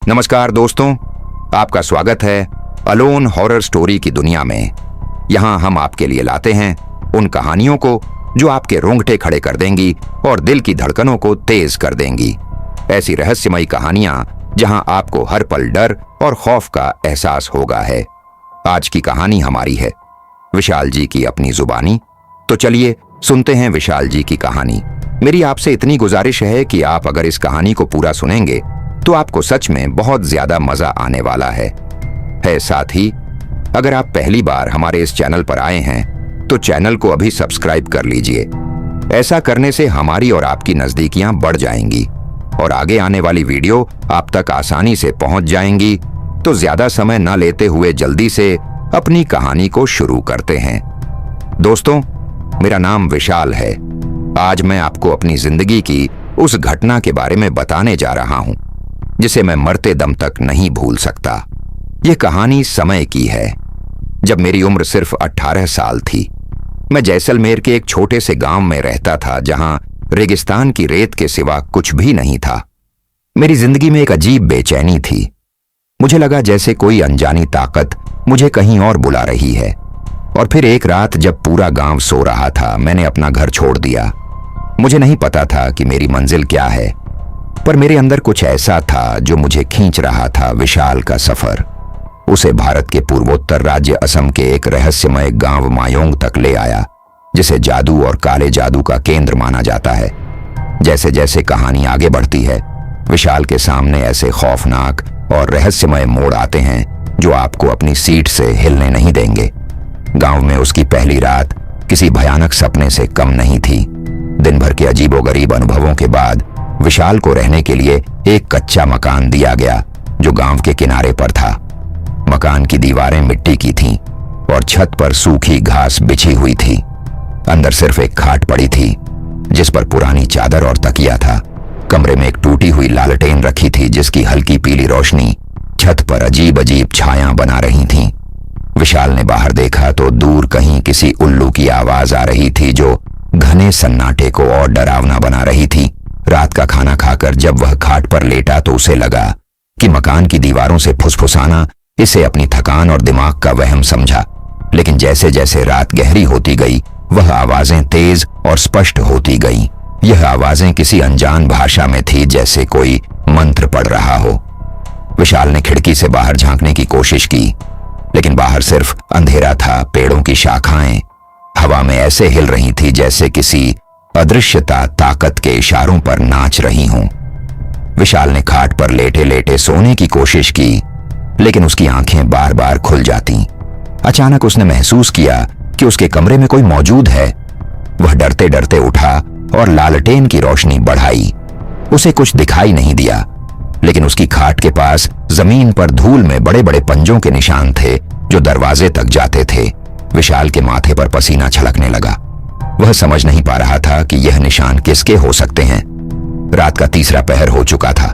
नमस्कार दोस्तों, आपका स्वागत है अलोन हॉरर स्टोरी की दुनिया में। यहाँ हम आपके लिए लाते हैं उन कहानियों को जो आपके रोंगटे खड़े कर देंगी और दिल की धड़कनों को तेज कर देंगी। ऐसी रहस्यमयी कहानियां जहां आपको हर पल डर और खौफ का एहसास होगा है। आज की कहानी हमारी है विशाल जी की अपनी जुबानी। तो चलिए सुनते हैं विशाल जी की कहानी। मेरी आपसे इतनी गुजारिश है कि आप अगर इस कहानी को पूरा सुनेंगे तो आपको सच में बहुत ज्यादा मजा आने वाला है। साथ ही अगर आप पहली बार हमारे इस चैनल पर आए हैं तो चैनल को अभी सब्सक्राइब कर लीजिए। ऐसा करने से हमारी और आपकी नजदीकियां बढ़ जाएंगी और आगे आने वाली वीडियो आप तक आसानी से पहुंच जाएंगी। तो ज्यादा समय न लेते हुए जल्दी से अपनी कहानी को शुरू करते हैं। दोस्तों, मेरा नाम विशाल है। आज मैं आपको अपनी जिंदगी की उस घटना के बारे में बताने जा रहा हूं जिसे मैं मरते दम तक नहीं भूल सकता। यह कहानी समय की है जब मेरी उम्र सिर्फ 18 साल थी। मैं जैसलमेर के एक छोटे से गांव में रहता था जहां रेगिस्तान की रेत के सिवा कुछ भी नहीं था। मेरी जिंदगी में एक अजीब बेचैनी थी। मुझे लगा जैसे कोई अनजानी ताकत मुझे कहीं और बुला रही है। और फिर एक रात जब पूरा गांव सो रहा था, मैंने अपना घर छोड़ दिया। मुझे नहीं पता था कि मेरी मंजिल क्या है, पर मेरे अंदर कुछ ऐसा था जो मुझे खींच रहा था। विशाल का सफर उसे भारत के पूर्वोत्तर राज्य असम के एक रहस्यमय गांव मायोंग तक ले आया, जिसे जादू और काले जादू का केंद्र माना जाता है। जैसे जैसे कहानी आगे बढ़ती है, विशाल के सामने ऐसे खौफनाक और रहस्यमय मोड़ आते हैं जो आपको अपनी सीट से हिलने नहीं देंगे। गांव में उसकी पहली रात किसी भयानक सपने से कम नहीं थी। दिन भर के अजीबोगरीब अनुभवों के बाद विशाल को रहने के लिए एक कच्चा मकान दिया गया जो गांव के किनारे पर था। मकान की दीवारें मिट्टी की थीं और छत पर सूखी घास बिछी हुई थी। अंदर सिर्फ एक खाट पड़ी थी जिस पर पुरानी चादर और तकिया था। कमरे में एक टूटी हुई लालटेन रखी थी जिसकी हल्की पीली रोशनी छत पर अजीब अजीब छायां बना रही थीं। विशाल ने बाहर देखा तो दूर कहीं किसी उल्लू की आवाज आ रही थी जो घने सन्नाटे को और डरावना बना रही थी। रात का खाना खाकर जब वह खाट पर लेटा तो उसे लगा कि मकान की दीवारों से फुसफुसाना इसे अपनी थकान और दिमाग का वहम समझा। लेकिन जैसे जैसे रात गहरी होती गई, वह आवाजें तेज और स्पष्ट होती गईं। यह आवाजें किसी अनजान भाषा में थी, जैसे कोई मंत्र पढ़ रहा हो। विशाल ने खिड़की से बाहर झांकने की कोशिश की, लेकिन बाहर सिर्फ अंधेरा था। पेड़ों की शाखाएं हवा में ऐसे हिल रही थी जैसे किसी अदृश्यता ताकत के इशारों पर नाच रही हूं। विशाल ने खाट पर लेटे लेटे सोने की कोशिश की, लेकिन उसकी आंखें बार बार खुल जाती। अचानक उसने महसूस किया कि उसके कमरे में कोई मौजूद है। वह डरते डरते उठा और लालटेन की रोशनी बढ़ाई। उसे कुछ दिखाई नहीं दिया, लेकिन उसकी खाट के पास जमीन पर धूल में बड़े बड़े पंजों के निशान थे जो दरवाजे तक जाते थे। विशाल के माथे पर पसीना छलकने लगा। वह समझ नहीं पा रहा था कि यह निशान किसके हो सकते हैं। रात का तीसरा पहर हो चुका था।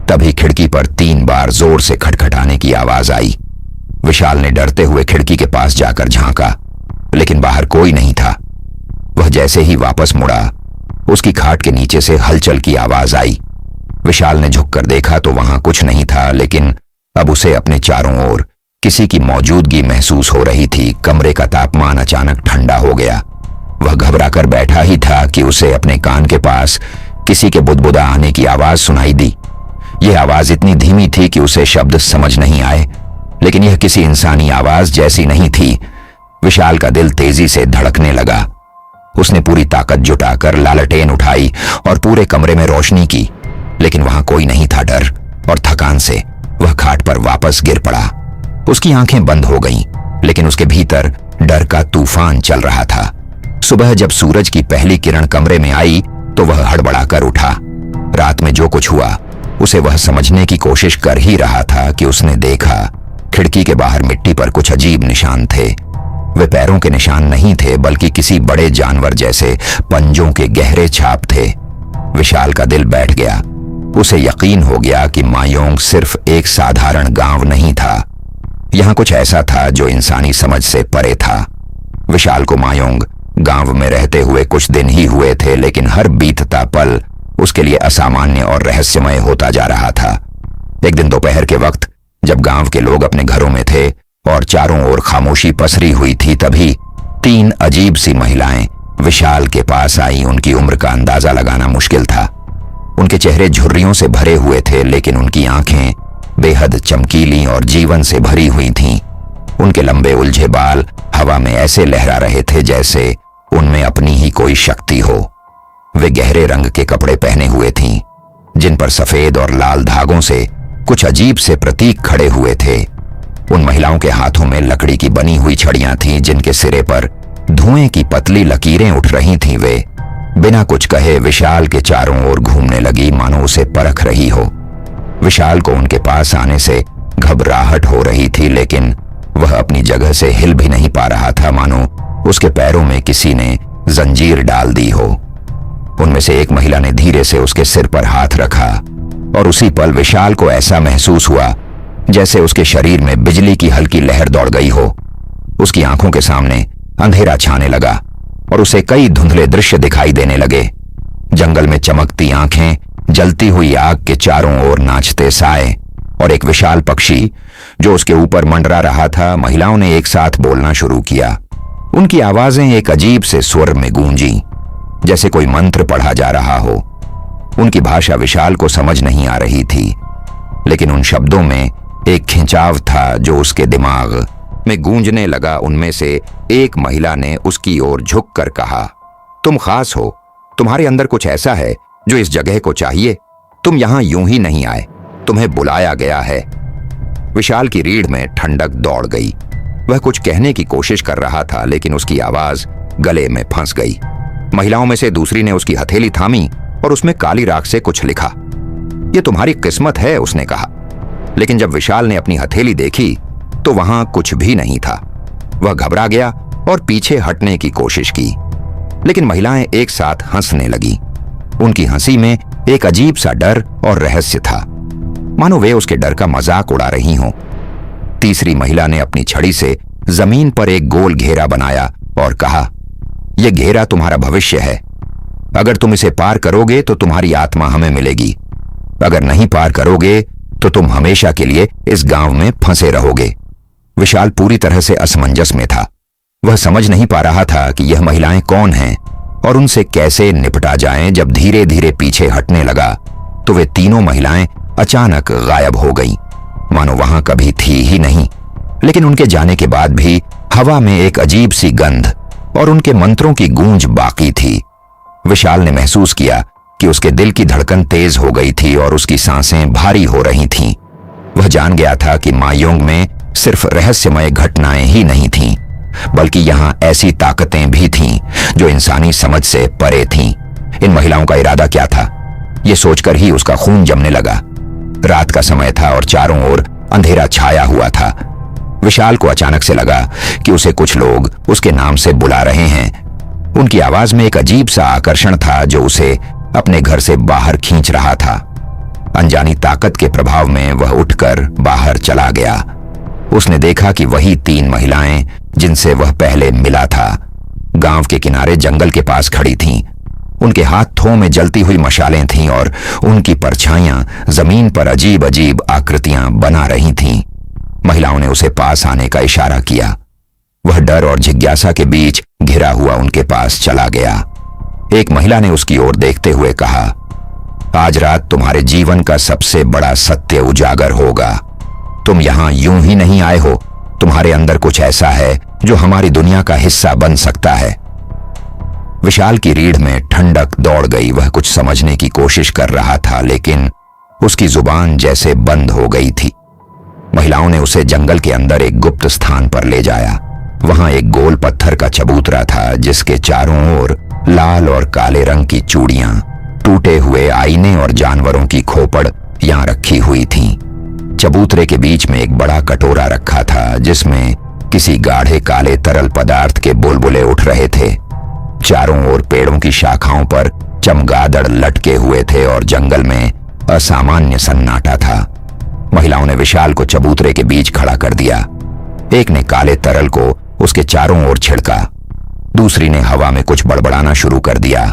तभी खिड़की पर 3 बार जोर से खटखटाने की आवाज आई। विशाल ने डरते हुए खिड़की के पास जाकर झांका, लेकिन बाहर कोई नहीं था। वह जैसे ही वापस मुड़ा, उसकी खाट के नीचे से हलचल की आवाज आई। विशाल ने झुककर देखा तो वहां कुछ नहीं था, लेकिन अब उसे अपने चारों ओर किसी की मौजूदगी महसूस हो रही थी। कमरे का तापमान अचानक ठंडा हो गया। वह घबराकर बैठा ही था कि उसे अपने कान के पास किसी के बुदबुदा आने की आवाज सुनाई दी। यह आवाज इतनी धीमी थी कि उसे शब्द समझ नहीं आए, लेकिन यह किसी इंसानी आवाज जैसी नहीं थी। विशाल का दिल तेजी से धड़कने लगा। उसने पूरी ताकत जुटाकर लालटेन उठाई और पूरे कमरे में रोशनी की, लेकिन वहां कोई नहीं था। डर और थकान से वह खाट पर वापस गिर पड़ा। उसकी आंखें बंद हो गईं, लेकिन उसके भीतर डर का तूफान चल रहा था। सुबह जब सूरज की पहली किरण कमरे में आई तो वह हड़बड़ाकर उठा। रात में जो कुछ हुआ उसे वह समझने की कोशिश कर ही रहा था कि उसने देखा खिड़की के बाहर मिट्टी पर कुछ अजीब निशान थे। वे पैरों के निशान नहीं थे, बल्कि किसी बड़े जानवर जैसे पंजों के गहरे छाप थे। विशाल का दिल बैठ गया। उसे यकीन हो गया कि मायोंग सिर्फ एक साधारण गांव नहीं था। यहां कुछ ऐसा था जो इंसानी समझ से परे था। विशाल को मायोंग गांव में रहते हुए कुछ दिन ही हुए थे, लेकिन हर बीतता पल उसके लिए असामान्य और रहस्यमय होता जा रहा था। एक दिन दोपहर के वक्त जब गांव के लोग अपने घरों में थे और चारों ओर खामोशी पसरी हुई थी, तभी 3 अजीब सी महिलाएं विशाल के पास आई। उनकी उम्र का अंदाजा लगाना मुश्किल था। उनके चेहरे झुर्रियों से भरे हुए थे, लेकिन उनकी आंखें बेहद चमकीली और जीवन से भरी हुई थीं। उनके लंबे उलझे बाल हवा में ऐसे लहरा रहे थे जैसे उनमें अपनी ही कोई शक्ति हो। वे गहरे रंग के कपड़े पहने हुए थीं, जिन पर सफेद और लाल धागों से कुछ अजीब से प्रतीक खड़े हुए थे। उन महिलाओं के हाथों में लकड़ी की बनी हुई छड़ियां थीं, जिनके सिरे पर धुएं की पतली लकीरें उठ रही थीं। वे बिना कुछ कहे विशाल के चारों ओर घूमने लगी, मानो उसे परख रही हो। विशाल को उनके पास आने से घबराहट हो रही थी, लेकिन वह अपनी जगह से हिल भी नहीं पा रहा था, मानो उसके पैरों में किसी ने जंजीर डाल दी हो। उनमें से एक महिला ने धीरे से उसके सिर पर हाथ रखा और उसी पल विशाल को ऐसा महसूस हुआ जैसे उसके शरीर में बिजली की हल्की लहर दौड़ गई हो। उसकी आंखों के सामने अंधेरा छाने लगा और उसे कई धुंधले दृश्य दिखाई देने लगे। जंगल में चमकती आंखें, जलती हुई आग के चारों ओर नाचते साए और एक विशाल पक्षी जो उसके ऊपर मंडरा रहा था। महिलाओं ने एक साथ बोलना शुरू किया। उनकी आवाजें एक अजीब से स्वर में गूंजी, जैसे कोई मंत्र पढ़ा जा रहा हो। उनकी भाषा विशाल को समझ नहीं आ रही थी, लेकिन उन शब्दों में एक खिंचाव था जो उसके दिमाग में गूंजने लगा। उनमें से एक महिला ने उसकी ओर झुककर कहा, तुम खास हो, तुम्हारे अंदर कुछ ऐसा है जो इस जगह को चाहिए। तुम यहां यूं ही नहीं आए, तुम्हें बुलाया गया है। विशाल की रीढ़ में ठंडक दौड़ गई। वह कुछ कहने की कोशिश कर रहा था, लेकिन उसकी आवाज गले में फंस गई। महिलाओं में से दूसरी ने उसकी हथेली थामी और उसमें काली राख से कुछ लिखा। यह तुम्हारी किस्मत है, उसने कहा। लेकिन जब विशाल ने अपनी हथेली देखी तो वहां कुछ भी नहीं था। वह घबरा गया और पीछे हटने की कोशिश की, लेकिन महिलाएं एक साथ हंसने लगी। उनकी हंसी में एक अजीब सा डर और रहस्य था, मानो वे उसके डर का मजाक उड़ा रही हों। तीसरी महिला ने अपनी छड़ी से जमीन पर एक गोल घेरा बनाया और कहा, यह घेरा तुम्हारा भविष्य है। अगर तुम इसे पार करोगे तो तुम्हारी आत्मा हमें मिलेगी। अगर नहीं पार करोगे तो तुम हमेशा के लिए इस गांव में फंसे रहोगे। विशाल पूरी तरह से असमंजस में था। वह समझ नहीं पा रहा था कि यह महिलाएं कौन हैं और उनसे कैसे निपटा जाए। जब धीरे धीरे पीछे हटने लगा तो वे तीनों महिलाएं अचानक गायब हो गईं, मानो वहां कभी थी ही नहीं। लेकिन उनके जाने के बाद भी हवा में एक अजीब सी गंध और उनके मंत्रों की गूंज बाकी थी। विशाल ने महसूस किया कि उसके दिल की धड़कन तेज हो गई थी और उसकी सांसें भारी हो रही थीं। वह जान गया था कि मायोंग में सिर्फ रहस्यमय घटनाएं ही नहीं थीं, बल्कि यहां ऐसी ताकतें भी थीं जो इंसानी समझ से परे थीं। इन महिलाओं का इरादा क्या था, यह सोचकर ही उसका खून जमने लगा। रात का समय था और चारों ओर अंधेरा छाया हुआ था। विशाल को अचानक से लगा कि उसे कुछ लोग उसके नाम से बुला रहे हैं। उनकी आवाज में एक अजीब सा आकर्षण था जो उसे अपने घर से बाहर खींच रहा था। अनजानी ताकत के प्रभाव में वह उठकर बाहर चला गया। उसने देखा कि वही 3 महिलाएं जिनसे वह पहले मिला था, गांव के किनारे जंगल के पास खड़ी थीं। उनके हाथों में जलती हुई मशालें थीं और उनकी परछाइयां जमीन पर अजीब अजीब आकृतियां बना रही थीं। महिलाओं ने उसे पास आने का इशारा किया। वह डर और जिज्ञासा के बीच घिरा हुआ उनके पास चला गया। एक महिला ने उसकी ओर देखते हुए कहा, आज रात तुम्हारे जीवन का सबसे बड़ा सत्य उजागर होगा। तुम यहां यूं ही नहीं आए हो, तुम्हारे अंदर कुछ ऐसा है जो हमारी दुनिया का हिस्सा बन सकता है। विशाल की रीढ़ में ठंडक दौड़ गई। वह कुछ समझने की कोशिश कर रहा था, लेकिन उसकी जुबान जैसे बंद हो गई थी। महिलाओं ने उसे जंगल के अंदर एक गुप्त स्थान पर ले जाया। वहां एक गोल पत्थर का चबूतरा था, जिसके चारों ओर लाल और काले रंग की चूड़ियां, टूटे हुए आईने और जानवरों की खोपड़ यहां रखी हुई थीं। चबूतरे के बीच में एक बड़ा कटोरा रखा था, जिसमें किसी गाढ़े काले तरल पदार्थ के बुलबुले उठ रहे थे। चारों ओर पेड़ों की शाखाओं पर चमगादड़ लटके हुए थे और जंगल में असामान्य सन्नाटा था। महिलाओं ने विशाल को चबूतरे के बीच खड़ा कर दिया। एक ने काले तरल को उसके चारों ओर छिड़का, दूसरी ने हवा में कुछ बड़बड़ाना शुरू कर दिया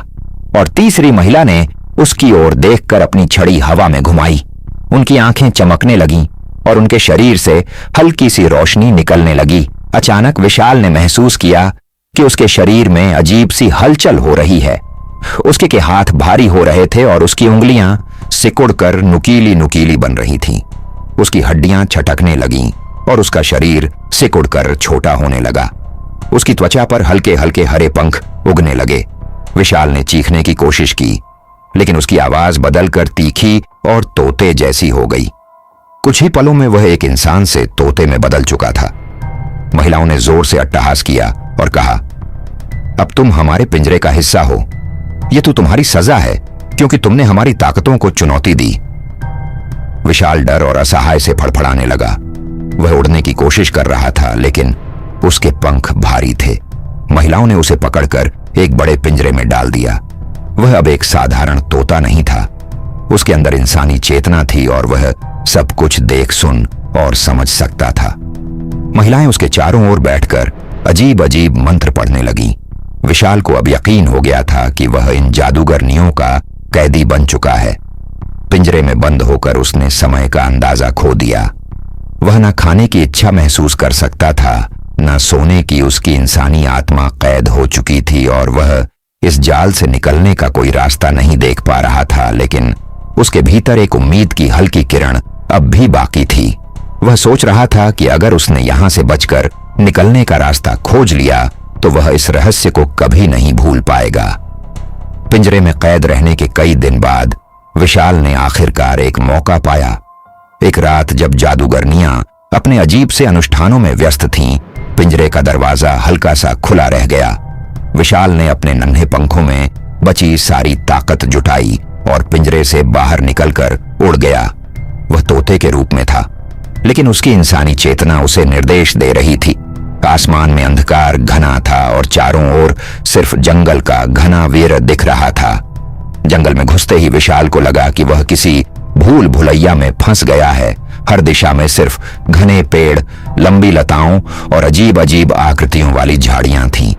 और तीसरी महिला ने उसकी ओर देखकर अपनी छड़ी हवा में घुमाई। उनकी आंखें चमकने लगीं और उनके शरीर से हल्की सी रोशनी निकलने लगी। अचानक विशाल ने महसूस किया कि उसके शरीर में अजीब सी हलचल हो रही है। उसके के हाथ भारी हो रहे थे और उसकी उंगलियां सिकुड़कर नुकीली नुकीली बन रही थीं। उसकी हड्डियां छटकने लगीं और उसका शरीर सिकुड़कर छोटा होने लगा। उसकी त्वचा पर हल्के हल्के हरे पंख उगने लगे। विशाल ने चीखने की कोशिश की, लेकिन उसकी आवाज बदलकर तीखी और तोते जैसी हो गई। कुछ ही पलों में वह एक इंसान से तोते में बदल चुका था। महिलाओं ने जोर से अट्टहास किया और कहा, अब तुम हमारे पिंजरे का हिस्सा हो। यह तो तुम्हारी सजा है, क्योंकि तुमने हमारी ताकतों को चुनौती दी। विशाल डर और असहाय से फड़फड़ाने लगा। वह उड़ने की कोशिश कर रहा था, लेकिन उसके पंख भारी थे। महिलाओं ने उसे पकड़कर एक बड़े पिंजरे में डाल दिया। वह अब एक साधारण तोता नहीं था। उसके अंदर इंसानी चेतना थी और वह सब कुछ देख, सुन और समझ सकता था। महिलाएं उसके चारों ओर बैठकर अजीब अजीब मंत्र पढ़ने लगीं। विशाल को अब यकीन हो गया था कि वह इन जादूगरनियों का कैदी बन चुका है। पिंजरे में बंद होकर उसने समय का अंदाजा खो दिया। वह न खाने की इच्छा महसूस कर सकता था, न सोने की। उसकी इंसानी आत्मा कैद हो चुकी थी और वह इस जाल से निकलने का कोई रास्ता नहीं देख पा रहा था। लेकिन उसके भीतर एक उम्मीद की हल्की किरण अब भी बाकी थी। वह सोच रहा था कि अगर उसने यहां से बचकर निकलने का रास्ता खोज लिया तो वह इस रहस्य को कभी नहीं भूल पाएगा। पिंजरे में कैद रहने के कई दिन बाद विशाल ने आखिरकार एक मौका पाया। एक रात जब जादूगरनियां अपने अजीब से अनुष्ठानों में व्यस्त थीं, पिंजरे का दरवाजा हल्का सा खुला रह गया। विशाल ने अपने नन्हे पंखों में बची सारी ताकत जुटाई और पिंजरे से बाहर निकलकर उड़ गया। वह तोते के रूप में था, लेकिन उसकी इंसानी चेतना उसे निर्देश दे रही थी। आसमान में अंधकार घना था और चारों ओर सिर्फ जंगल का घना वीर दिख रहा था। जंगल में घुसते ही विशाल को लगा कि वह किसी भूल भुलैया में फंस गया है। हर दिशा में सिर्फ घने पेड़, लंबी लताओं और अजीब अजीब आकृतियों वाली झाड़ियां थीं।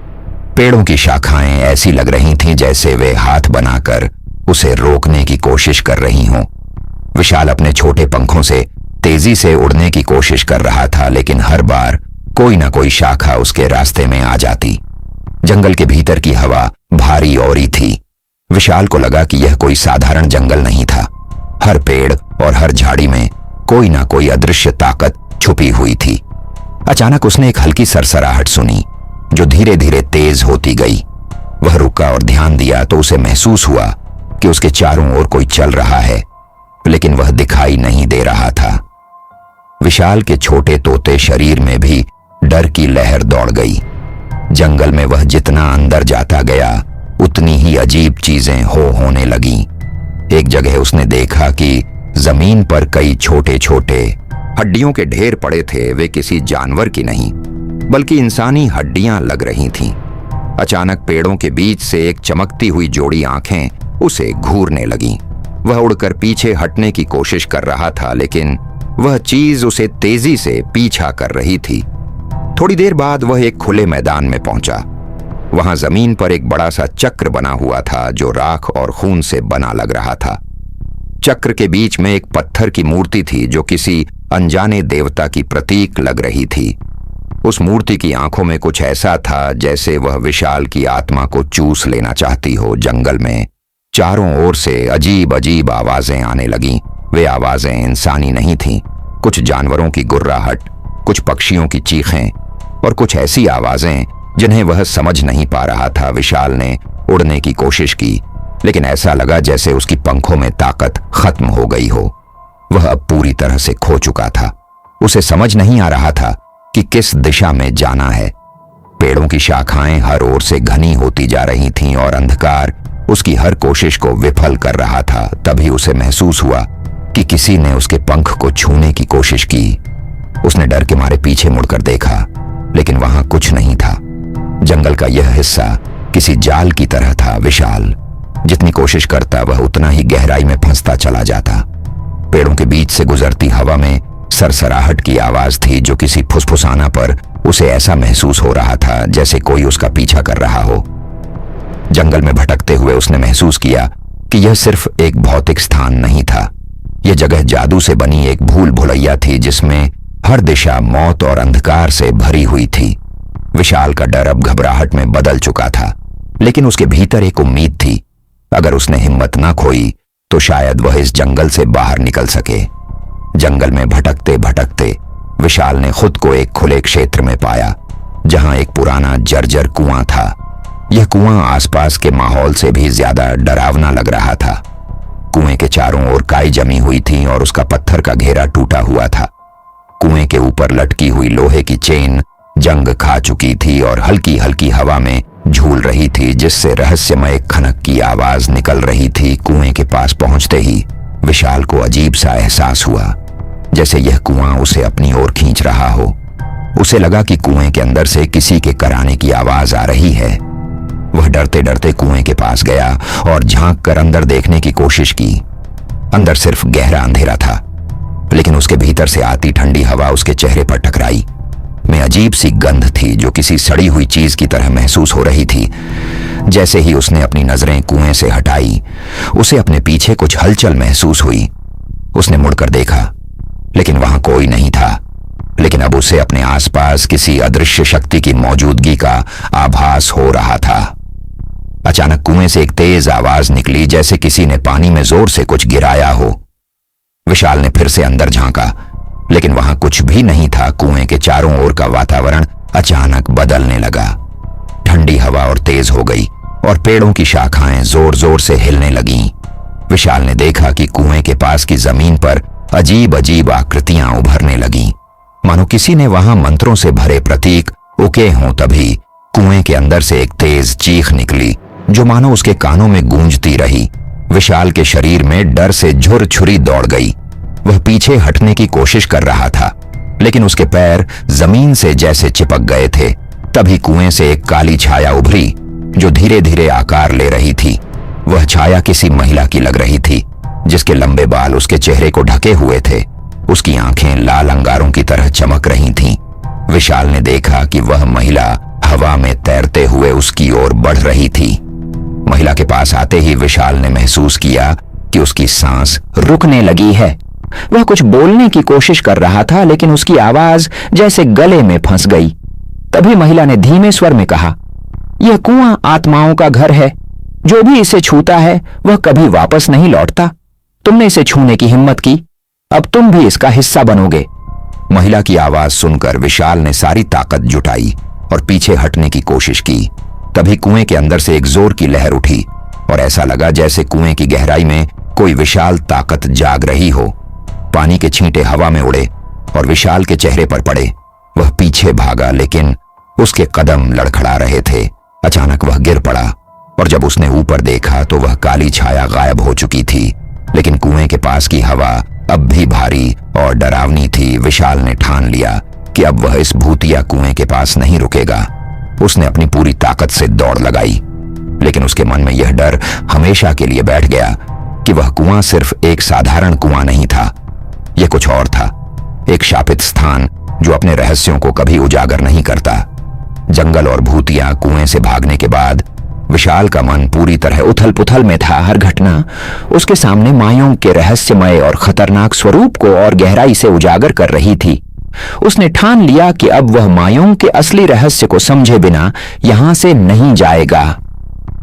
पेड़ों की शाखाएं ऐसी लग रही थीं जैसे वे हाथ बनाकर उसे रोकने की कोशिश कर रही हों। विशाल अपने छोटे पंखों से तेजी से उड़ने की कोशिश कर रहा था, लेकिन हर बार कोई ना कोई शाखा उसके रास्ते में आ जाती। जंगल के भीतर की हवा भारी औरी थी। विशाल को लगा कि यह कोई साधारण जंगल नहीं था। हर पेड़ और हर झाड़ी में कोई ना कोई अदृश्य ताकत छुपी हुई थी। अचानक उसने एक हल्की सरसराहट सुनी जो धीरे धीरे तेज होती गई। वह रुका और ध्यान दिया तो उसे महसूस हुआ कि उसके चारों ओर कोई चल रहा है, लेकिन वह दिखाई नहीं दे रहा था। विशाल के छोटे तोते शरीर में भी डर की लहर दौड़ गई। जंगल में वह जितना अंदर जाता गया उतनी ही अजीब चीजें होने लगीं। एक जगह उसने देखा कि जमीन पर कई छोटे छोटे हड्डियों के ढेर पड़े थे। वे किसी जानवर की नहीं बल्कि इंसानी हड्डियां लग रही थीं। अचानक पेड़ों के बीच से एक चमकती हुई जोड़ी आंखें उसे घूरने लगीं। वह उड़कर पीछे हटने की कोशिश कर रहा था, लेकिन वह चीज उसे तेजी से पीछा कर रही थी। थोड़ी देर बाद वह एक खुले मैदान में पहुंचा। वहां जमीन पर एक बड़ा सा चक्र बना हुआ था जो राख और खून से बना लग रहा था। चक्र के बीच में एक पत्थर की मूर्ति थी जो किसी अनजाने देवता की प्रतीक लग रही थी। उस मूर्ति की आंखों में कुछ ऐसा था जैसे वह विशाल की आत्मा को चूस लेना चाहती हो। जंगल में चारों ओर से अजीब अजीब आवाजें आने लगीं। वे आवाजें इंसानी नहीं थीं। कुछ जानवरों की गुर्राहट, कुछ पक्षियों की चीखें और कुछ ऐसी आवाजें जिन्हें वह समझ नहीं पा रहा था। विशाल ने उड़ने की कोशिश की, लेकिन ऐसा लगा जैसे उसकी पंखों में ताकत खत्म हो गई हो। वह अब पूरी तरह से खो चुका था। उसे समझ नहीं आ रहा था कि किस दिशा में जाना है। पेड़ों की शाखाएं हर ओर से घनी होती जा रही थीं और अंधकार उसकी हर कोशिश को विफल कर रहा था। तभी उसे महसूस हुआ कि किसी ने उसके पंख को छूने की कोशिश की। उसने डर के मारे पीछे मुड़कर देखा, लेकिन वहां कुछ नहीं था। जंगल का यह हिस्सा किसी जाल की तरह था। विशाल जितनी कोशिश करता वह उतना ही गहराई में फंसता चला जाता। पेड़ों के बीच से गुजरती हवा में सरसराहट की आवाज थी जो किसी फुसफुसाना पर उसे ऐसा महसूस हो रहा था जैसे कोई उसका पीछा कर रहा हो। जंगल में भटकते हुए उसने महसूस किया कि यह सिर्फ एक भौतिक स्थान नहीं था, यह जगह जादू से बनी एक भूल भुलैया थी जिसमें हर दिशा मौत और अंधकार से भरी हुई थी। विशाल का डर अब घबराहट में बदल चुका था, लेकिन उसके भीतर एक उम्मीद थी। अगर उसने हिम्मत न खोई तो शायद वह इस जंगल से बाहर निकल सके। जंगल में भटकते भटकते विशाल ने खुद को एक खुले क्षेत्र में पाया, जहां एक पुराना जर्जर कुआं था। यह कुआं आसपास के माहौल से भी ज्यादा डरावना लग रहा था। कुएं के चारों ओर काई जमी हुई थी और उसका पत्थर का घेरा टूटा हुआ था। कुएं के ऊपर लटकी हुई लोहे की चेन जंग खा चुकी थी और हल्की हल्की हवा में झूल रही थी, जिससे रहस्यमय खनक की आवाज निकल रही थी। कुएं के पास पहुंचते ही विशाल को अजीब सा एहसास हुआ, जैसे यह कुआं उसे अपनी ओर खींच रहा हो। उसे लगा कि कुएं के अंदर से किसी के कराने की आवाज आ रही है। वह डरते डरते कुएं के पास गया और झांक कर अंदर देखने की कोशिश की। अंदर सिर्फ गहरा अंधेरा था, लेकिन उसके भीतर से आती ठंडी हवा उसके चेहरे पर टकराई। में अजीब सी गंध थी जो किसी सड़ी हुई चीज की तरह महसूस हो रही थी। जैसे ही उसने अपनी नजरें कुएं से हटाई, उसे अपने पीछे कुछ हलचल महसूस हुई। उसने मुड़कर देखा, लेकिन वहां कोई नहीं था। लेकिन अब उसे अपने आसपास किसी अदृश्य शक्ति की मौजूदगी का आभास हो रहा था। अचानक कुएं से एक तेज आवाज निकली, जैसे किसी ने पानी में जोर से कुछ गिराया हो। विशाल ने फिर से अंदर झांका, लेकिन वहां कुछ भी नहीं था। कुएं के चारों ओर का वातावरण अचानक बदलने लगा। ठंडी हवा और तेज हो गई और पेड़ों की शाखाएं जोर जोर से हिलने लगीं। विशाल ने देखा कि कुएं के पास की जमीन पर अजीब अजीब आकृतियां उभरने लगीं, मानो किसी ने वहां मंत्रों से भरे प्रतीक उके हों। तभी कुएं के अंदर से एक तेज चीख निकली, जो मानो उसके कानों में गूंजती रही। विशाल के शरीर में डर से झुर छुरी दौड़ गई। वह पीछे हटने की कोशिश कर रहा था, लेकिन उसके पैर जमीन से जैसे चिपक गए थे। तभी कुएं से एक काली छाया उभरी, जो धीरे धीरे आकार ले रही थी। वह छाया किसी महिला की लग रही थी, जिसके लंबे बाल उसके चेहरे को ढके हुए थे। उसकी आंखें लाल अंगारों की तरह चमक रही थीं। विशाल ने देखा कि वह महिला हवा में तैरते हुए उसकी ओर बढ़ रही थी। महिला के पास आते ही विशाल ने महसूस किया कि उसकी सांस रुकने लगी है। वह कुछ बोलने की कोशिश कर रहा था, लेकिन उसकी आवाज जैसे गले में फंस गई। तभी महिला ने धीमे स्वर में कहा, यह कुआं आत्माओं का घर है। जो भी इसे छूता है वह कभी वापस नहीं लौटता। तुमने इसे छूने की हिम्मत की, अब तुम भी इसका हिस्सा बनोगे। महिला की आवाज सुनकर विशाल ने सारी ताकत जुटाई और पीछे हटने की कोशिश की। तभी कुएं के अंदर से एक जोर की लहर उठी और ऐसा लगा जैसे कुएं की गहराई में कोई विशाल ताकत जाग रही हो। पानी के छींटे हवा में उड़े और विशाल के चेहरे पर पड़े। वह पीछे भागा, लेकिन उसके कदम लड़खड़ा रहे थे। अचानक वह गिर पड़ा और जब उसने ऊपर देखा तो वह काली छाया गायब हो चुकी थी, लेकिन कुएं के पास की हवा अब भी भारी और डरावनी थी। विशाल ने ठान लिया कि अब वह इस भूतिया कुएं के पास नहीं रुकेगा। उसने अपनी पूरी ताकत से दौड़ लगाई, लेकिन उसके मन में यह डर हमेशा के लिए बैठ गया कि वह कुआं सिर्फ एक साधारण कुआं नहीं था। यह कुछ और था, एक शापित स्थान जो अपने रहस्यों को कभी उजागर नहीं करता। जंगल और भूतिया कुएं से भागने के बाद विशाल का मन पूरी तरह उथल पुथल में था। हर घटना उसके सामने मायोंग के रहस्यमय और खतरनाक स्वरूप को और गहराई से उजागर कर रही थी। उसने ठान लिया कि अब वह मायोंग के असली रहस्य को समझे बिना यहां से नहीं जाएगा।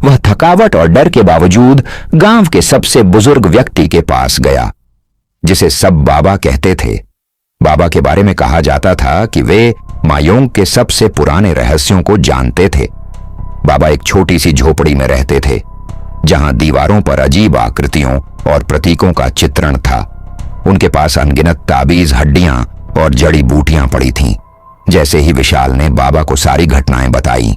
वह थकावट और डर के बावजूद गांव के सबसे बुजुर्ग व्यक्ति के पास गया, जिसे सब बाबा कहते थे। बाबा के बारे में कहा जाता था कि वे मायोंग के सबसे पुराने रहस्यों को जानते थे। बाबा एक छोटी सी झोपड़ी में रहते थे, जहां दीवारों पर अजीब आकृतियों और प्रतीकों का चित्रण था। उनके पास अनगिनत ताबीज, हड्डियां और जड़ी बूटियां पड़ी थीं। जैसे ही विशाल ने बाबा को सारी घटनाएं बताई,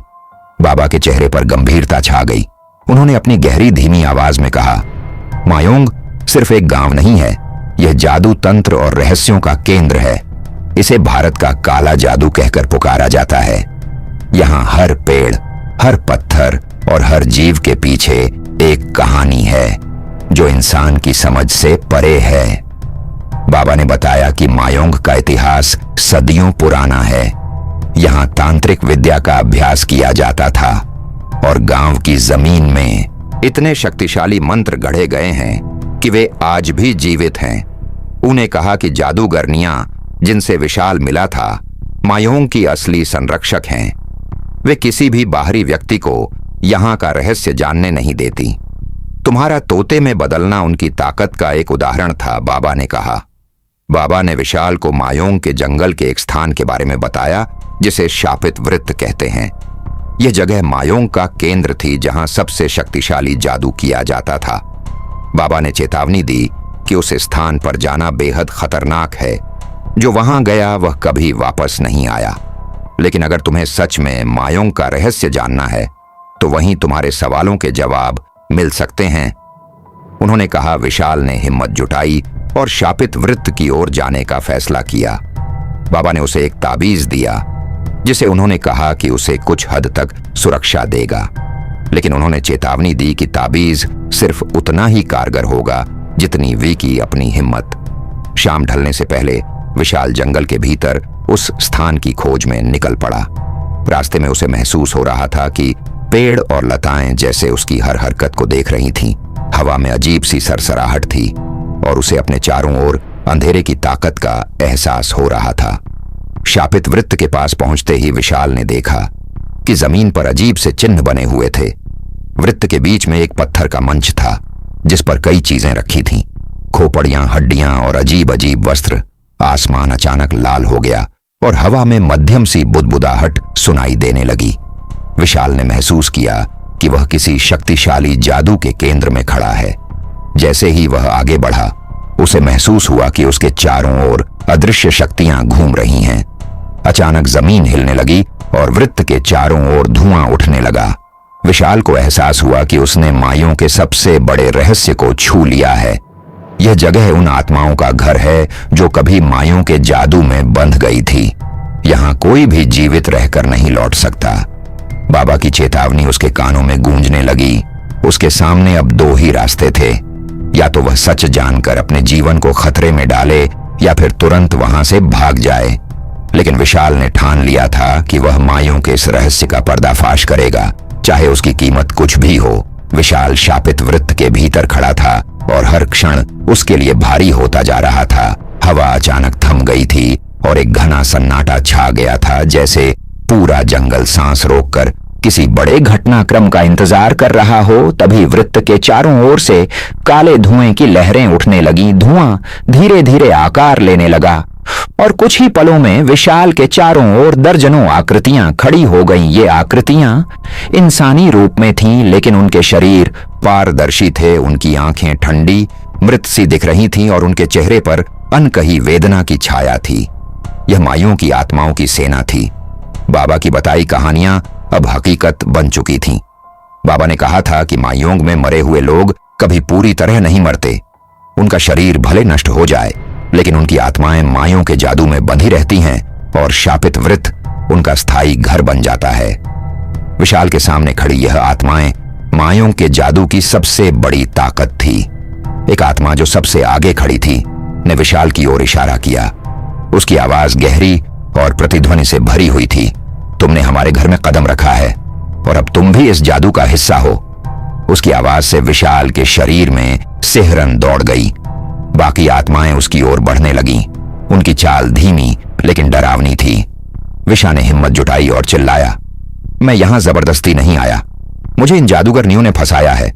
बाबा के चेहरे पर गंभीरता छा गई। उन्होंने अपनी गहरी धीमी आवाज में कहा, मायोंग सिर्फ एक गांव नहीं है, यह जादू, तंत्र और रहस्यों का केंद्र है। इसे भारत का काला जादू कहकर पुकारा जाता है। यहाँ हर पेड़, हर पत्थर और हर जीव के पीछे एक कहानी है जो इंसान की समझ से परे है। बाबा ने बताया कि मायोंग का इतिहास सदियों पुराना है। यहाँ तांत्रिक विद्या का अभ्यास किया जाता था और गांव की जमीन में इतने शक्तिशाली मंत्र गढ़े गए हैं कि वे आज भी जीवित हैं। उन्हें कहा कि जादूगरनियां जिनसे विशाल मिला था मायोंग की असली संरक्षक हैं। वे किसी भी बाहरी व्यक्ति को यहां का रहस्य जानने नहीं देती। तुम्हारा तोते में बदलना उनकी ताकत का एक उदाहरण था, बाबा ने कहा। बाबा ने विशाल को मायोंग के जंगल के एक स्थान के बारे में बताया जिसे शापित वृत्त कहते हैं। यह जगह मायोंग का केंद्र थी जहां सबसे शक्तिशाली जादू किया जाता था। बाबा ने चेतावनी दी कि उस स्थान पर जाना बेहद खतरनाक है। जो वहां गया वह कभी वापस नहीं आया। लेकिन अगर तुम्हें सच में मायोंग का रहस्य जानना है तो वहीं तुम्हारे सवालों के जवाब मिल सकते हैं। उन्होंने कहा। विशाल ने हिम्मत जुटाई और शापित वृत्त की ओर जाने का फैसला किया। बाबा ने उसे एक ताबीज दिया जिसे उन्होंने कहा कि उसे कुछ हद तक सुरक्षा देगा। लेकिन उन्होंने चेतावनी दी कि ताबीज सिर्फ उतना ही कारगर होगा जितनी वी की अपनी हिम्मत। शाम ढलने से पहले विशाल जंगल के भीतर उस स्थान की खोज में निकल पड़ा। रास्ते में उसे महसूस हो रहा था कि पेड़ और लताएं जैसे उसकी हर हरकत को देख रही थीं। हवा में अजीब सी सरसराहट थी और उसे अपने चारों ओर अंधेरे की ताकत का एहसास हो रहा था। शापित वृत्त के पास पहुंचते ही विशाल ने देखा कि जमीन पर अजीब से चिन्ह बने हुए थे। वृत्त के बीच में एक पत्थर का मंच था जिस पर कई चीजें रखी थीं, खोपड़ियां, हड्डियां और अजीब अजीब वस्त्र। आसमान अचानक लाल हो गया और हवा में मध्यम सी बुदबुदाहट सुनाई देने लगी। विशाल ने महसूस किया कि वह किसी शक्तिशाली जादू के केंद्र में खड़ा है। जैसे ही वह आगे बढ़ा उसे महसूस हुआ कि उसके चारों ओर अदृश्य शक्तियां घूम रही हैं। अचानक जमीन हिलने लगी और वृत्त के चारों ओर धुआं उठने लगा। विशाल को एहसास हुआ कि उसने मायों के सबसे बड़े रहस्य को छू लिया है। यह जगह उन आत्माओं का घर है जो कभी मायों के जादू में बंध गई थी। यहां कोई भी जीवित रहकर नहीं लौट सकता। बाबा की चेतावनी उसके कानों में गूंजने लगी। उसके सामने अब दो ही रास्ते थे, या तो वह सच जानकर अपने जीवन को खतरे में डाले या फिर तुरंत वहां से भाग जाए। लेकिन विशाल ने ठान लिया था कि वह मायों के इस रहस्य का पर्दाफाश करेगा, चाहे उसकी कीमत कुछ भी हो। विशाल शापित वृत्त के भीतर खड़ा था और हर क्षण उसके लिए भारी होता जा रहा था। हवा अचानक थम गई थी और एक घना सन्नाटा छा गया था, जैसे पूरा जंगल सांस रोककर किसी बड़े घटनाक्रम का इंतजार कर रहा हो। तभी वृत्त के चारों ओर से काले धुएं की लहरें उठने लगी। धुआं धीरे धीरे आकार लेने लगा और कुछ ही पलों में विशाल के चारों ओर दर्जनों आकृतियां खड़ी हो गईं। ये आकृतियां इंसानी रूप में थीं, लेकिन उनके शरीर पारदर्शी थे। उनकी आंखें ठंडी मृत सी दिख रही थीं और उनके चेहरे पर अनकही वेदना की छाया थी। यह मायों की आत्माओं की सेना थी। बाबा की बताई कहानियां अब हकीकत बन चुकी थीं। बाबा ने कहा था कि मायोंग में मरे हुए लोग कभी पूरी तरह नहीं मरते। उनका शरीर भले नष्ट हो जाए, लेकिन उनकी आत्माएं मायों के जादू में बंधी रहती हैं और शापित वृत्त उनका स्थायी घर बन जाता है। विशाल के सामने खड़ी यह आत्माएं मायों के जादू की सबसे बड़ी ताकत थी। एक आत्मा जो सबसे आगे खड़ी थी ने विशाल की ओर इशारा किया। उसकी आवाज गहरी और प्रतिध्वनि से भरी हुई थी। तुमने हमारे घर में कदम रखा है और अब तुम भी इस जादू का हिस्सा हो। उसकी आवाज से विशाल के शरीर में सिहरन दौड़ गई। बाकी आत्माएं उसकी ओर बढ़ने लगीं। उनकी चाल धीमी लेकिन डरावनी थी। विशा ने हिम्मत जुटाई और चिल्लाया, मैं यहां जबरदस्ती नहीं आया। मुझे इन जादूगरनियों ने फंसाया है।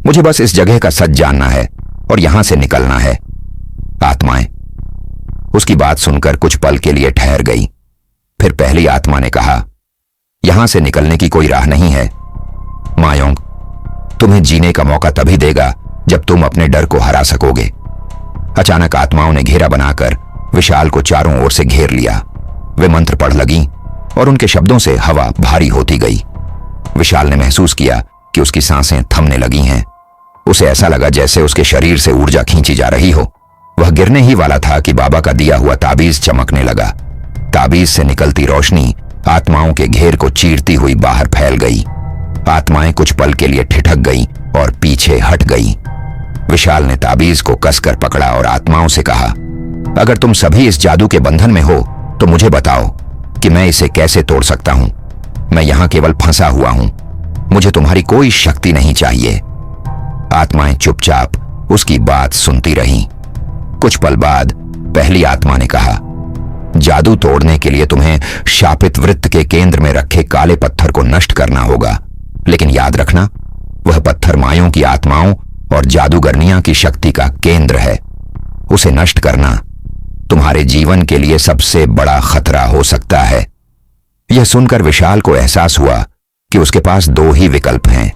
मुझे बस इस जगह का सच जानना है और यहां से निकलना है। आत्माएं उसकी बात सुनकर कुछ पल के लिए ठहर गई। फिर पहली आत्मा ने कहा, यहां से निकलने की कोई राह नहीं है। मायोंग तुम्हें जीने का मौका तभी देगा जब तुम अपने डर को हरा सकोगे। अचानक आत्माओं ने घेरा बनाकर विशाल को चारों ओर से घेर लिया। वे मंत्र पढ़ लगीं और उनके शब्दों से हवा भारी होती गई। विशाल ने महसूस किया कि उसकी सांसें थमने लगी हैं। उसे ऐसा लगा जैसे उसके शरीर से ऊर्जा खींची जा रही हो। वह गिरने ही वाला था कि बाबा का दिया हुआ ताबीज चमकने लगा। ताबीज से निकलती रोशनी आत्माओं के घेर को चीरती हुई बाहर फैल गई। आत्माएं कुछ पल के लिए ठिठक गईं और पीछे हट गईं। विशाल ने ताबीज को कसकर पकड़ा और आत्माओं से कहा, अगर तुम सभी इस जादू के बंधन में हो तो मुझे बताओ कि मैं इसे कैसे तोड़ सकता हूं। मैं यहां केवल फंसा हुआ हूं। मुझे तुम्हारी कोई शक्ति नहीं चाहिए। आत्माएं चुपचाप उसकी बात सुनती रहीं। कुछ पल बाद पहली आत्मा ने कहा, जादू तोड़ने के लिए तुम्हें शापित वृत्त के केंद्र में रखे काले पत्थर को नष्ट करना होगा, लेकिन याद रखना, वह पत्थर मायों की आत्माओं और जादूगरनियां की शक्ति का केंद्र है। उसे नष्ट करना तुम्हारे जीवन के लिए सबसे बड़ा खतरा हो सकता है। यह सुनकर विशाल को एहसास हुआ कि उसके पास दो ही विकल्प हैं,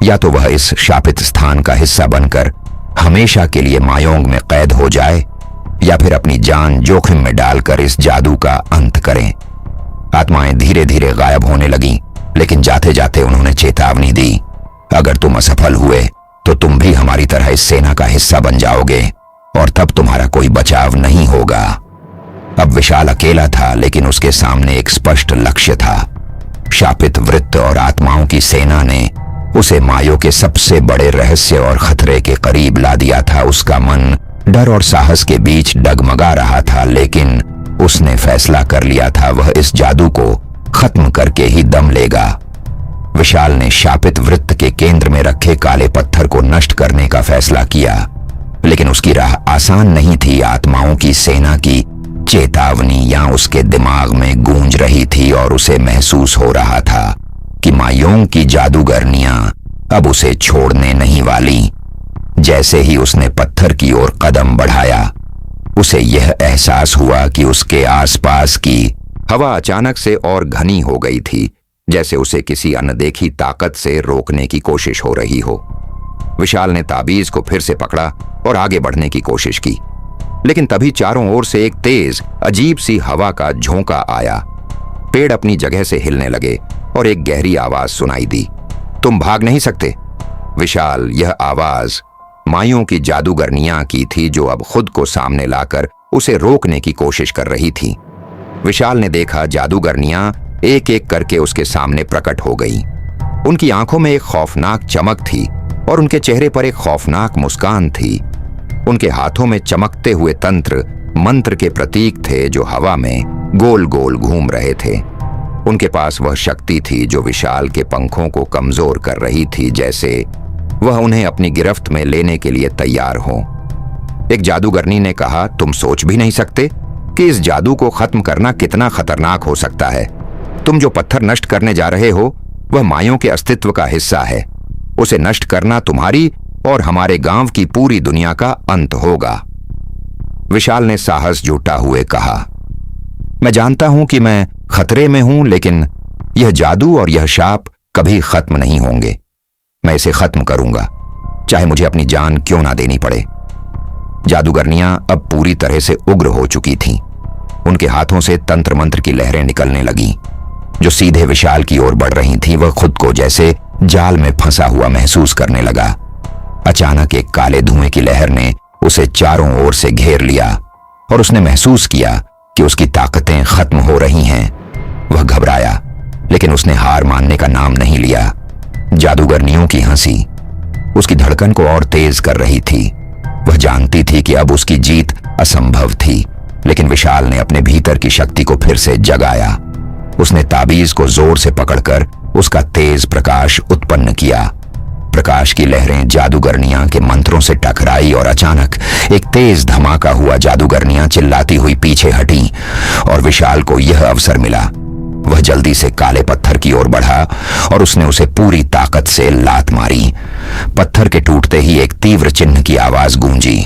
या तो वह इस शापित स्थान का हिस्सा बनकर हमेशा के लिए मायोंग में कैद हो जाए, या फिर अपनी जान जोखिम में डालकर इस जादू का अंत करें। आत्माएं धीरे धीरे गायब होने लगीं, लेकिन जाते जाते उन्होंने चेतावनी दी, अगर तुम असफल हुए तो तुम भी हमारी तरह इस सेना का हिस्सा बन जाओगे और तब तुम्हारा कोई बचाव नहीं होगा। अब विशाल अकेला था, लेकिन उसके सामने एक स्पष्ट लक्ष्य था। शापित वृत्त और आत्माओं की सेना ने उसे मायों के सबसे बड़े रहस्य और खतरे के करीब ला दिया था। उसका मन डर और साहस के बीच डगमगा रहा था, लेकिन उसने फैसला कर लिया था वह इस जादू को खत्म करके ही दम लेगा। विशाल ने शापित वृत्त के केंद्र में रखे काले पत्थर को नष्ट करने का फैसला किया, लेकिन उसकी राह आसान नहीं थी। आत्माओं की सेना की चेतावनी या उसके दिमाग में गूंज रही थी और उसे महसूस हो रहा था कि मायोंग की जादूगरनियां अब उसे छोड़ने नहीं वाली। जैसे ही उसने पत्थर की ओर कदम बढ़ाया, उसे यह एहसास हुआ कि उसके आसपास की हवा अचानक से और घनी हो गई थी, जैसे उसे किसी अनदेखी ताकत से रोकने की कोशिश हो रही हो। विशाल ने ताबीज को फिर से पकड़ा और आगे बढ़ने की कोशिश की, लेकिन तभी चारों ओर से एक तेज अजीब सी हवा का झोंका आया। पेड़ अपनी जगह से हिलने लगे और एक गहरी आवाज सुनाई दी, तुम भाग नहीं सकते। विशाल, यह आवाज मायों की जादूगरनियां की थी, जो अब खुद को सामने लाकर उसे रोकने की कोशिश कर रही थी। विशाल ने देखा जादूगरनियां एक एक करके उसके सामने प्रकट हो गई। उनकी आंखों में एक खौफनाक चमक थी और उनके चेहरे पर एक खौफनाक मुस्कान थी। उनके हाथों में चमकते हुए तंत्र मंत्र के प्रतीक थे, जो हवा में गोल गोल घूम रहे थे। उनके पास वह शक्ति थी जो विशाल के पंखों को कमजोर कर रही थी, जैसे वह उन्हें अपनी गिरफ्त में लेने के लिए तैयार हो। एक जादूगरनी ने कहा, तुम सोच भी नहीं सकते कि इस जादू को खत्म करना कितना खतरनाक हो सकता है। तुम जो पत्थर नष्ट करने जा रहे हो वह मायों के अस्तित्व का हिस्सा है। उसे नष्ट करना तुम्हारी और हमारे गांव की पूरी दुनिया का अंत होगा। विशाल ने साहस जुटा हुए कहा, मैं जानता हूं कि मैं खतरे में हूं, लेकिन यह जादू और यह शाप कभी खत्म नहीं होंगे। मैं इसे खत्म करूंगा, चाहे मुझे अपनी जान क्यों ना देनी पड़े। जादूगरनियां अब पूरी तरह से उग्र हो चुकी थीं। उनके हाथों से तंत्र मंत्र की लहरें निकलने लगीं, जो सीधे विशाल की ओर बढ़ रही थीं। वह खुद को जैसे जाल में फंसा हुआ महसूस करने लगा। अचानक एक काले धुएं की लहर ने उसे चारों ओर से घेर लिया और उसने महसूस किया कि उसकी ताकतें खत्म हो रही हैं। वह घबराया, लेकिन उसने हार मानने का नाम नहीं लिया। जादूगरनियों की हंसी उसकी धड़कन को और तेज कर रही थी। वह जानती थी कि अब उसकी जीत असंभव थी, लेकिन विशाल ने अपने भीतर की शक्ति को फिर से जगाया। उसने ताबीज को जोर से पकड़कर उसका तेज प्रकाश उत्पन्न किया। प्रकाश की लहरें जादूगरनियां के मंत्रों से टकराई और अचानक एक तेज धमाका हुआ। जादूगरनियां चिल्लाती हुई पीछे हटीं और विशाल को यह अवसर मिला। वह जल्दी से काले पत्थर की ओर बढ़ा और उसने उसे पूरी ताकत से लात मारी। पत्थर के टूटते ही एक तीव्र चिन्ह की आवाज गूंजी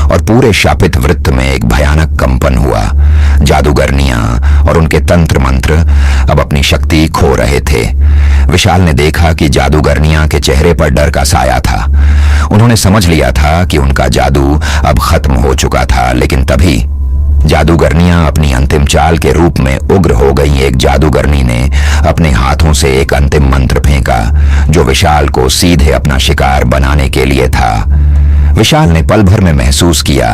और पूरे शापित वृत्त में एक भयानक कंपन हुआ। जादूगरनियां और उनके तंत्र मंत्र अब अपनी शक्ति खो रहे थे। विशाल ने देखा कि जादूगरनियां के चेहरे पर डर का साया था। उन्होंने समझ लिया था कि उनका जादू अब खत्म हो चुका था, लेकिन तभी जादूगरनियां अपनी अंतिम चाल के रूप में उग्र हो गईं। एक जादूगरनी ने अपने हाथों से एक अंतिम मंत्र फेंका, जो विशाल को सीधे अपना शिकार बनाने के लिए था। विशाल ने पल भर में महसूस किया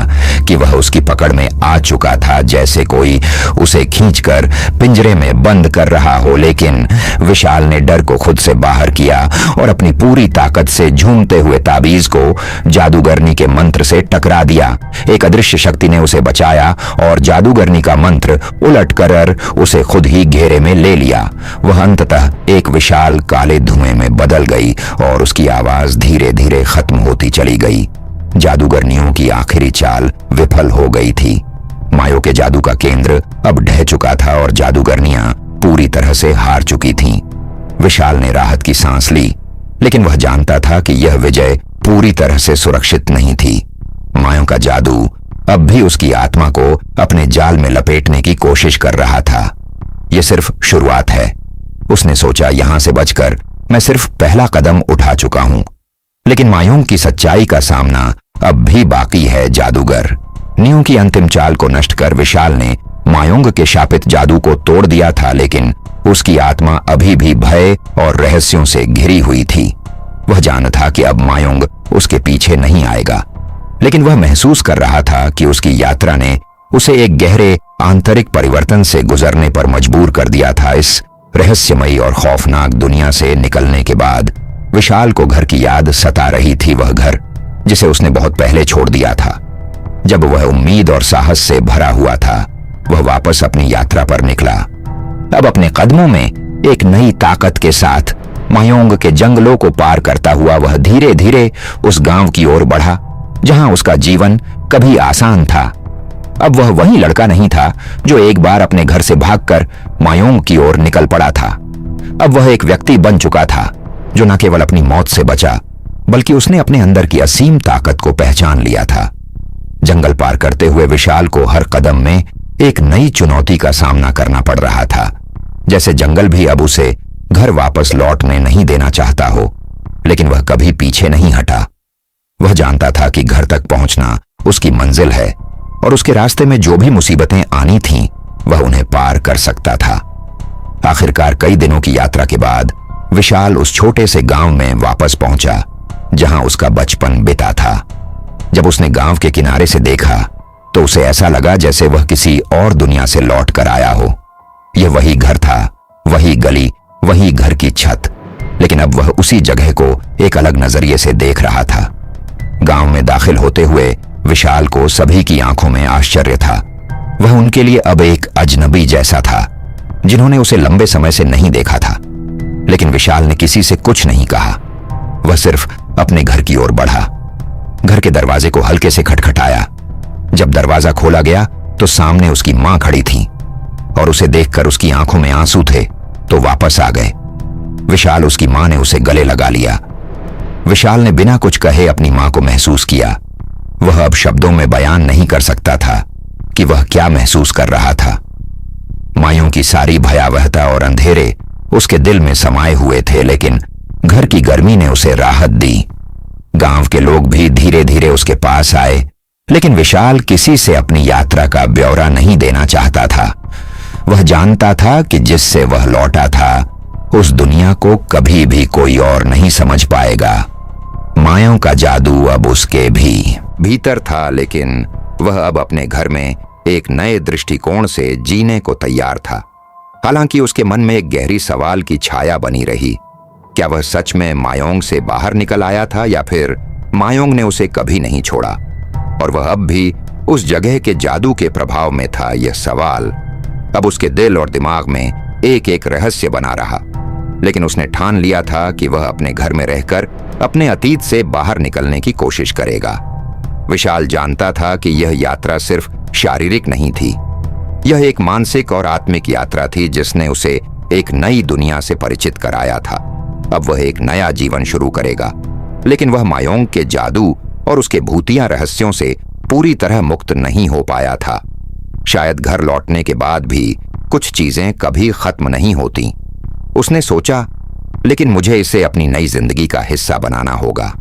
कि वह उसकी पकड़ में आ चुका था, जैसे कोई उसे खींचकर पिंजरे में बंद कर रहा हो। लेकिन विशाल ने डर को खुद से बाहर किया और अपनी पूरी ताकत से झूमते हुए ताबीज को जादूगरनी के मंत्र से टकरा दिया। एक अदृश्य शक्ति ने उसे बचाया और जादूगरनी का मंत्र उलट कर उसे खुद ही घेरे में ले लिया। वह अंततः एक विशाल काले धुएं में बदल गई और उसकी आवाज धीरे धीरे खत्म होती चली गई। जादूगरनियों की आखिरी चाल विफल हो गई थी। मायों के जादू का केंद्र अब ढह चुका था और जादूगरनियां पूरी तरह से हार चुकी थीं। विशाल ने राहत की सांस ली, लेकिन वह जानता था कि यह विजय पूरी तरह से सुरक्षित नहीं थी। मायों का जादू अब भी उसकी आत्मा को अपने जाल में लपेटने की कोशिश कर रहा था। यह सिर्फ शुरुआत है, उसने सोचा। यहां से बचकर मैं सिर्फ पहला कदम उठा चुका हूं, लेकिन मायोंग की सच्चाई का सामना अब भी बाकी है। जादूगर नियों की अंतिम चाल को नष्ट कर विशाल ने मायोंग के शापित जादू को तोड़ दिया था, लेकिन उसकी आत्मा अभी भी भय और रहस्यों से घिरी हुई थी। वह जानता था कि अब मायोंग उसके पीछे नहीं आएगा, लेकिन वह महसूस कर रहा था कि उसकी यात्रा ने उसे एक गहरे आंतरिक परिवर्तन से गुजरने पर मजबूर कर दिया था। इस रहस्यमयी और खौफनाक दुनिया से निकलने के बाद विशाल को घर की याद सता रही थी। वह घर जिसे उसने बहुत पहले छोड़ दिया था। जब वह उम्मीद और साहस से भरा हुआ था, वह वापस अपनी यात्रा पर निकला। अब अपने कदमों में एक नई ताकत के साथ मायोंग के जंगलों को पार करता हुआ वह धीरे धीरे उस गांव की ओर बढ़ा जहां उसका जीवन कभी आसान था। अब वह वही लड़का नहीं था जो एक बार अपने घर से भागकर मायोंग की ओर निकल पड़ा था। अब वह एक व्यक्ति बन चुका था जो न केवल अपनी मौत से बचा, बल्कि उसने अपने अंदर की असीम ताकत को पहचान लिया था। जंगल पार करते हुए विशाल को हर कदम में एक नई चुनौती का सामना करना पड़ रहा था, जैसे जंगल भी अब उसे घर वापस लौटने नहीं देना चाहता हो। लेकिन वह कभी पीछे नहीं हटा। वह जानता था कि घर तक पहुंचना उसकी मंजिल है और उसके रास्ते में जो भी मुसीबतें आनी थीं, वह उन्हें पार कर सकता था। आखिरकार कई दिनों की यात्रा के बाद विशाल उस छोटे से गांव में वापस पहुंचा जहां उसका बचपन बिता था। जब उसने गांव के किनारे से देखा तो उसे ऐसा लगा जैसे वह किसी और दुनिया से लौट कर आया हो। यह वही घर था, वही गली, वही घर की छत, लेकिन अब वह उसी जगह को एक अलग नजरिए से देख रहा था। गांव में दाखिल होते हुए विशाल को सभी की आंखों में आश्चर्य था। वह उनके लिए अब एक अजनबी जैसा था, जिन्होंने उसे लंबे समय से नहीं देखा था। लेकिन विशाल ने किसी से कुछ नहीं कहा। वह सिर्फ अपने घर की ओर बढ़ा। घर के दरवाजे को हल्के से खटखटाया। जब दरवाजा खोला गया तो सामने उसकी मां खड़ी थी और उसे देखकर उसकी आंखों में आंसू थे तो वापस आ गए। विशाल उसकी मां ने उसे गले लगा लिया। विशाल ने बिना कुछ कहे अपनी मां को महसूस किया। वह अब शब्दों में बयान नहीं कर सकता था कि वह क्या महसूस कर रहा था। मायों की सारी भयावहता और अंधेरे उसके दिल में समाये हुए थे, लेकिन घर की गर्मी ने उसे राहत दी। गांव के लोग भी धीरे धीरे उसके पास आए, लेकिन विशाल किसी से अपनी यात्रा का ब्यौरा नहीं देना चाहता था। वह जानता था कि जिससे वह लौटा था उस दुनिया को कभी भी कोई और नहीं समझ पाएगा। मायों का जादू अब उसके भी भीतर था, लेकिन वह अब अपने घर में एक नए दृष्टिकोण से जीने को तैयार था। हालांकि उसके मन में एक गहरी सवाल की छाया बनी रही। क्या वह सच में मायोंग से बाहर निकल आया था या फिर मायोंग ने उसे कभी नहीं छोड़ा और वह अब भी उस जगह के जादू के प्रभाव में था? यह सवाल अब उसके दिल और दिमाग में एक एक रहस्य बना रहा। लेकिन उसने ठान लिया था कि वह अपने घर में रहकर अपने अतीत से बाहर निकलने की कोशिश करेगा। विशाल जानता था कि यह यात्रा सिर्फ शारीरिक नहीं थी, यह एक मानसिक और आत्मिक यात्रा थी जिसने उसे एक नई दुनिया से परिचित कराया था। अब वह एक नया जीवन शुरू करेगा, लेकिन वह मायोंग के जादू और उसके भूतिया रहस्यों से पूरी तरह मुक्त नहीं हो पाया था। शायद घर लौटने के बाद भी कुछ चीजें कभी खत्म नहीं होती, उसने सोचा, लेकिन मुझे इसे अपनी नई जिंदगी का हिस्सा बनाना होगा।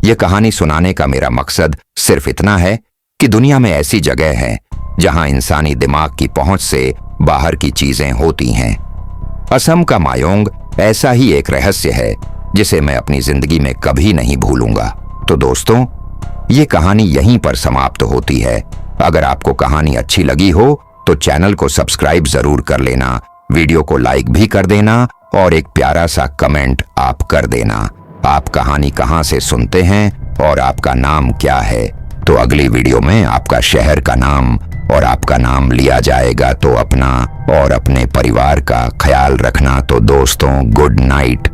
यह कहानी सुनाने का मेरा मकसद सिर्फ इतना है कि दुनिया में ऐसी जगह है जहां इंसानी दिमाग की पहुंच से बाहर की चीजें होती हैं। असम का मायोंग ऐसा ही एक रहस्य है जिसे मैं अपनी जिंदगी में कभी नहीं भूलूंगा। तो दोस्तों, ये कहानी यहीं पर समाप्त होती है। अगर आपको कहानी अच्छी लगी हो तो चैनल को सब्सक्राइब जरूर कर लेना, वीडियो को लाइक भी कर देना और एक प्यारा सा कमेंट आप कर देना। आप कहानी कहां से सुनते हैं और आपका नाम क्या है? तो अगली वीडियो में आपका शहर का नाम और आपका नाम लिया जाएगा। तो अपना और अपने परिवार का ख्याल रखना। तो दोस्तों, गुड नाइट।